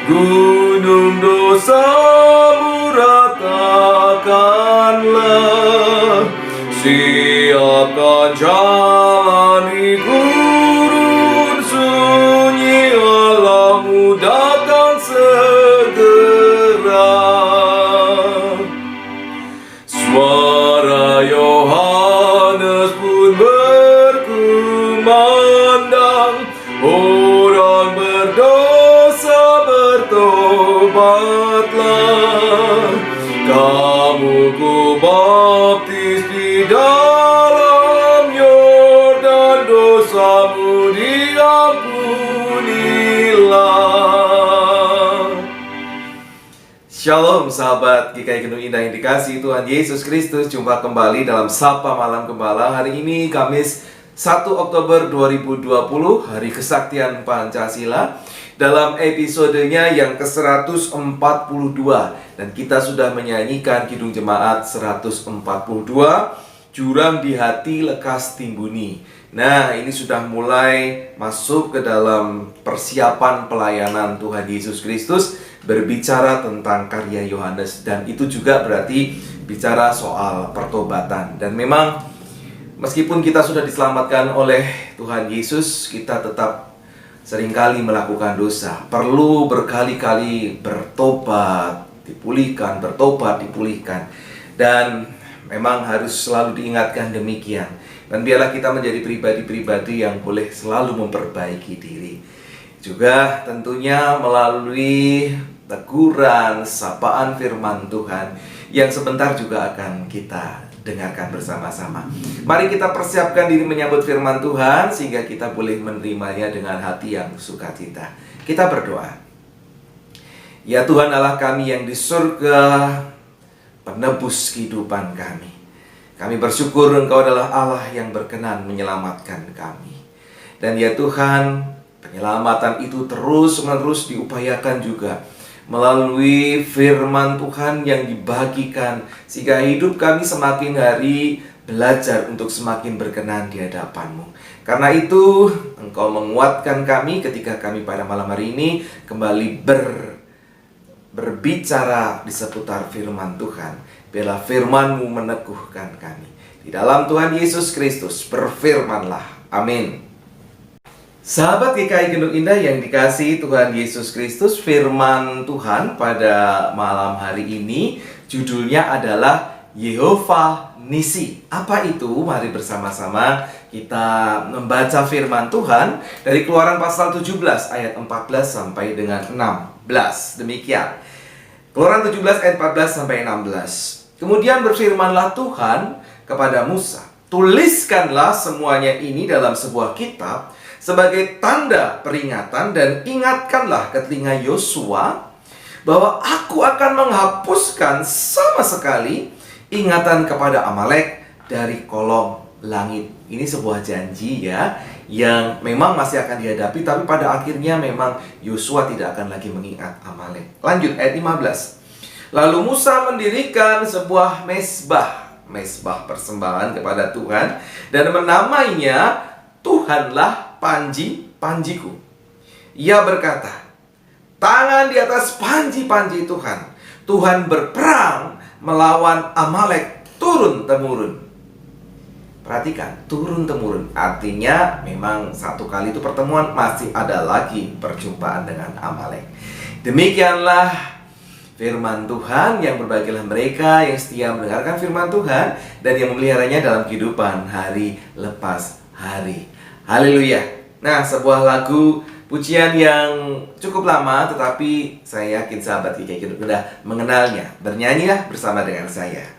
gunung dosamu ratakanlah. Siapkan jalani gurun sunyi, Allahmu datang segera. Suara Yohanes pun berkumandang, orang berdosa bertobatlah. Kamu ku baptis di dalam Yordan, dosamu diampunilah. Shalom sahabat GKI Gendung Indah yang dikasihi Tuhan Yesus Kristus. Jumpa kembali dalam Sapa Malam Gembala. Hari ini Kamis 1 Oktober 2020, Hari Kesaktian Pancasila, dalam episodenya yang ke-142. Dan kita sudah menyanyikan Kidung Jemaat 142, Jurang di Hati Lekas Timbuni. Nah, ini sudah mulai masuk ke dalam persiapan pelayanan Tuhan Yesus Kristus, berbicara tentang karya Yohanes. Dan itu juga berarti bicara soal pertobatan. Dan memang meskipun kita sudah diselamatkan oleh Tuhan Yesus, kita tetap seringkali melakukan dosa. Perlu berkali-kali bertobat, dipulihkan, bertobat, dipulihkan. Dan memang harus selalu diingatkan demikian. Dan biarlah kita menjadi pribadi-pribadi yang boleh selalu memperbaiki diri. Juga tentunya melalui teguran, sapaan firman Tuhan yang sebentar juga akan kita dengarkan bersama-sama. Mari kita persiapkan diri menyambut firman Tuhan sehingga kita boleh menerimanya dengan hati yang sukacita. Kita berdoa. Ya Tuhan Allah kami yang di surga, penebus kehidupan kami. Kami bersyukur Engkau adalah Allah yang berkenan menyelamatkan kami. Dan ya Tuhan, penyelamatan itu terus-menerus diupayakan juga melalui firman Tuhan yang dibagikan, sehingga hidup kami semakin hari belajar untuk semakin berkenan di hadapan-Mu. Karena itu Engkau menguatkan kami ketika kami pada malam hari ini kembali berbicara di seputar firman Tuhan. Biarlah firman-Mu meneguhkan kami. Di dalam Tuhan Yesus Kristus berfirmanlah. Amin. Sahabat GKI Gendung Indah yang dikasihi Tuhan Yesus Kristus, firman Tuhan pada malam hari ini judulnya adalah Yehova Nisi. Apa itu? Mari bersama-sama kita membaca firman Tuhan dari Keluaran pasal 17 ayat 14 sampai dengan 16. Demikian. Keluaran 17 ayat 14 sampai 16. Kemudian berfirmanlah Tuhan kepada Musa, tuliskanlah semuanya ini dalam sebuah kitab sebagai tanda peringatan, dan ingatkanlah ke telinga Yosua bahwa aku akan menghapuskan sama sekali ingatan kepada Amalek dari kolong langit. Ini sebuah janji ya, yang memang masih akan dihadapi, tapi pada akhirnya memang Yosua tidak akan lagi mengingat Amalek. Lanjut ayat 15. Lalu Musa mendirikan sebuah mesbah persembahan kepada Tuhan, dan menamainya Tuhanlah panji-panjiku. Ia berkata, tangan di atas panji-panji Tuhan. Tuhan berperang melawan Amalek turun-temurun. Perhatikan, turun-temurun. Artinya memang satu kali itu pertemuan, masih ada lagi perjumpaan dengan Amalek. Demikianlah firman Tuhan. Yang berbahagialah mereka yang setia mendengarkan firman Tuhan dan yang memeliharanya dalam kehidupan hari lepas hari. Haleluya. Nah, sebuah lagu pujian yang cukup lama, tetapi saya yakin sahabat GKI Gendung Indah mengenalnya. Bernyanyilah bersama dengan saya.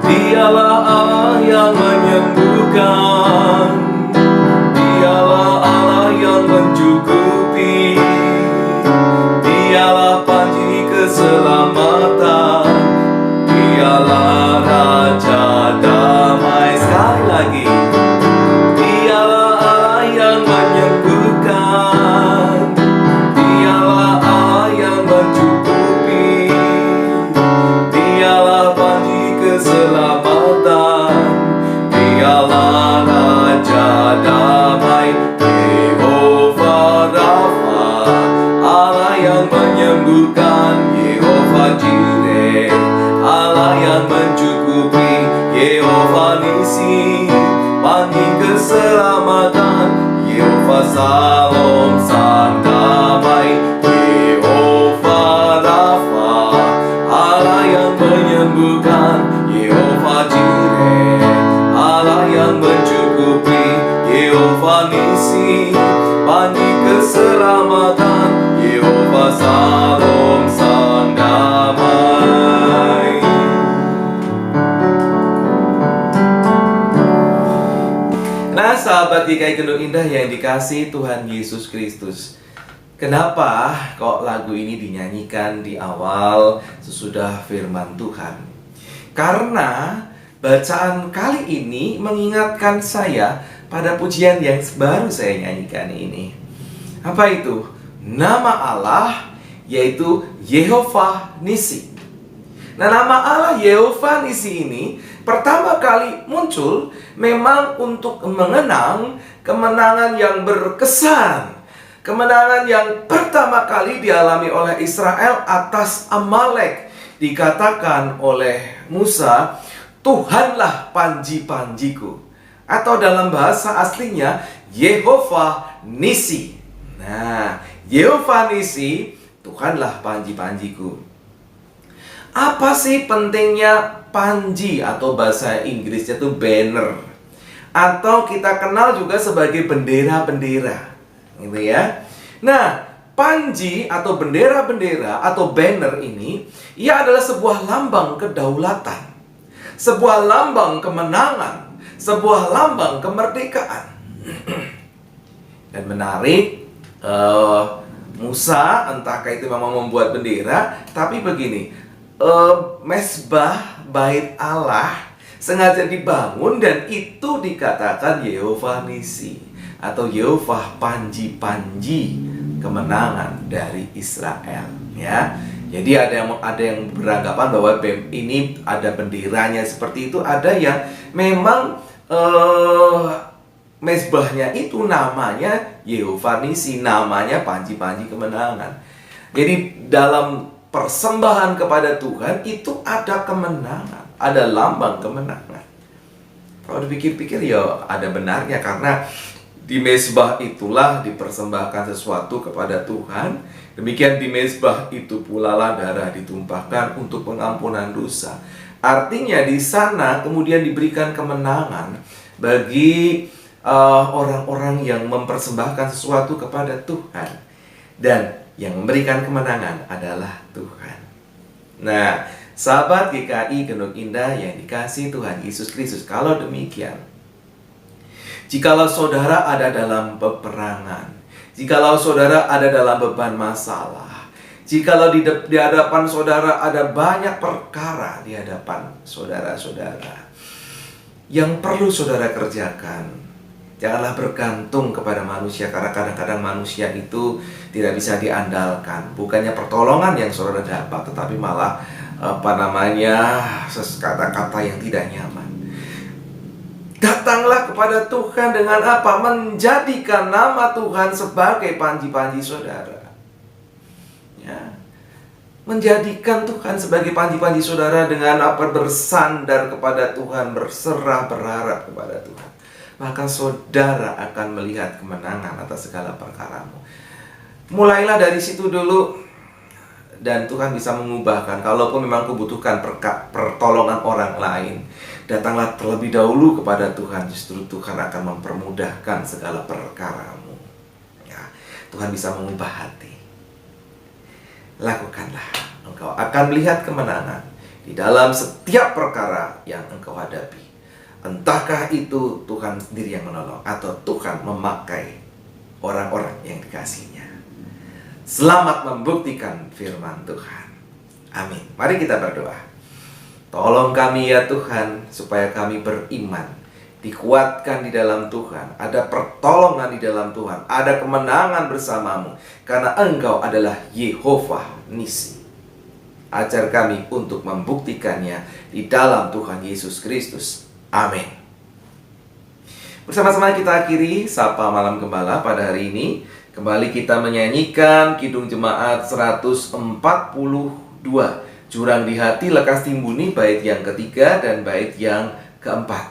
Dialah Allah yang menyembuhkan, Dialah Allah yang mencukupi, Dialah panji keselamatan, Dialah Raja damai. Sekali lagi, Dialah Allah yang menyembuhkan, Dialah Allah yang mencukupi, Dialah Shalom sang damai, Yehova Rafa, Allah yang menyembuhkan, Yehova Jireh, Allah yang mencukupi, Yehova Nisi, panji keselamatan, Yehova Shalom sang damai. Nah, sahabat GKI Gendung Indah yang dikasihi Tuhan Yesus Kristus, kenapa kok lagu ini dinyanyikan di awal sesudah firman Tuhan? Karena bacaan kali ini mengingatkan saya pada pujian yang baru saya nyanyikan ini. Apa itu? Nama Allah yaitu Yehova Nisi. Nah, nama Allah Yehova Nisi ini pertama kali muncul memang untuk mengenang kemenangan yang berkesan. Kemenangan yang pertama kali dialami oleh Israel atas Amalek. Dikatakan oleh Musa, Tuhanlah panji-panjiku. Atau dalam bahasa aslinya, Yehova Nisi. Nah, Yehova Nisi, Tuhanlah panji-panjiku. Apa sih pentingnya panji atau bahasa Inggrisnya itu banner? Atau kita kenal juga sebagai bendera-bendera, gitu ya. Nah, panji atau bendera-bendera atau banner ini, ia adalah sebuah lambang kedaulatan, sebuah lambang kemenangan, sebuah lambang kemerdekaan. Dan menarik, Musa entahkah itu memang membuat bendera, tapi begini, mesbah bait Allah sengaja dibangun dan itu dikatakan Yehova Nisi atau Yehova panji-panji kemenangan dari Israel, ya. Jadi ada yang beranggapan bahwa ini ada benderanya seperti itu, ada yang memang mesbahnya itu namanya Yehova Nisi, namanya panji-panji kemenangan. Jadi dalam persembahan kepada Tuhan itu ada kemenangan, ada lambang kemenangan. Kalau dipikir-pikir ya ada benarnya, karena di mezbah itulah dipersembahkan sesuatu kepada Tuhan. Demikian di mezbah itu pula lah darah ditumpahkan untuk pengampunan dosa. Artinya di sana kemudian diberikan kemenangan bagi orang-orang yang mempersembahkan sesuatu kepada Tuhan. Dan yang memberikan kemenangan adalah Tuhan. Nah, sahabat GKI Gendung Indah yang dikasihi Tuhan Yesus Kristus, kalau demikian, jikalau saudara ada dalam peperangan, jikalau saudara ada dalam beban masalah, jikalau di hadapan saudara ada banyak perkara di hadapan saudara-saudara yang perlu saudara kerjakan, janganlah bergantung kepada manusia, karena kadang-kadang manusia itu tidak bisa diandalkan. Bukannya pertolongan yang saudara dapat, tetapi malah kata-kata yang tidak nyaman. Datanglah kepada Tuhan dengan apa? Menjadikan nama Tuhan sebagai panji-panji saudara. Ya. Menjadikan Tuhan sebagai panji-panji saudara dengan apa? Bersandar kepada Tuhan, berserah, berharap kepada Tuhan. Maka saudara akan melihat kemenangan atas segala perkaramu. Mulailah dari situ dulu, dan Tuhan bisa mengubahkan. Kalaupun memang kebutuhkan pertolongan orang lain, datanglah terlebih dahulu kepada Tuhan. Justru Tuhan akan mempermudahkan segala perkaramu, ya. Tuhan bisa mengubah hati. Lakukanlah, engkau akan melihat kemenangan di dalam setiap perkara yang engkau hadapi. Entahkah itu Tuhan sendiri yang menolong, atau Tuhan memakai orang-orang yang dikasihinya. Selamat membuktikan firman Tuhan. Amin. Mari kita berdoa. Tolong kami ya Tuhan, supaya kami beriman, dikuatkan di dalam Tuhan, ada pertolongan di dalam Tuhan, ada kemenangan bersamamu, karena Engkau adalah Yehova Nisi. Ajar kami untuk membuktikannya di dalam Tuhan Yesus Kristus. Amin. Bersama-sama kita akhiri Sapa Malam Gembala pada hari ini. Kembali kita menyanyikan Kidung Jemaat 142, Jurang di Hati Lekas Timbuni, bait yang ketiga dan bait yang keempat.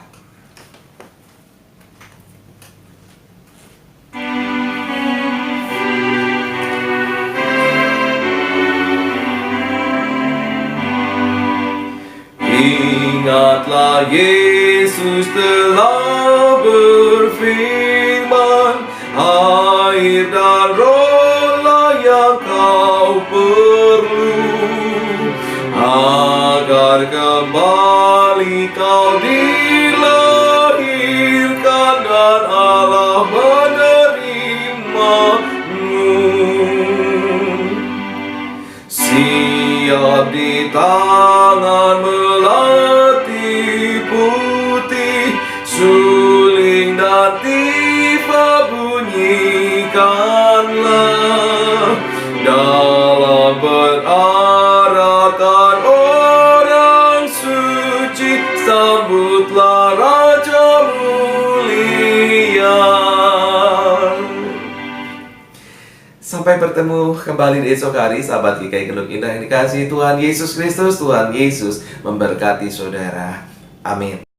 Ingatlah Yesus telah berfirman, air dan rohlah yang kau perlu, agar kembali kau dilahirkan dan Allah menerimamu. Siap di tangan melati putih, suling dan tifa bunyikanlah, dalam berarakan orang suci, sambutlah Raja mulia. Sampai bertemu kembali di esok hari, sahabat GKI Kenduk Indah yang dikasihi Tuhan Yesus Kristus. Tuhan Yesus memberkati saudara. Amin.